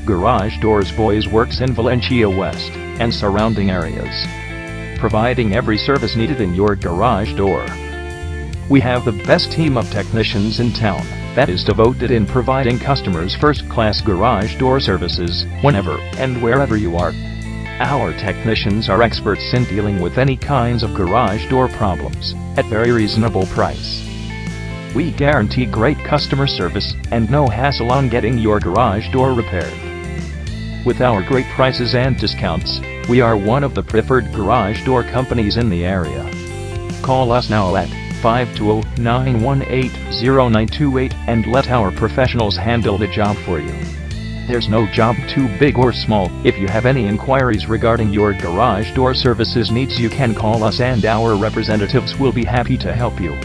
Garage Doors Boys works in Valencia West and surrounding areas, providing every service needed in your garage door. We have the best team of technicians in town that is devoted in providing customers first-class garage door services whenever and wherever you are. Our technicians are experts in dealing with any kinds of garage door problems at very reasonable price. We guarantee great customer service and no hassle on getting your garage door repaired. With our great prices and discounts, we are one of the preferred garage door companies in the area. Call us now at 520-918-0928 and let our professionals handle the job for you. There's no job too big or small. If you have any inquiries regarding your garage door services needs, you can call us and our representatives will be happy to help you.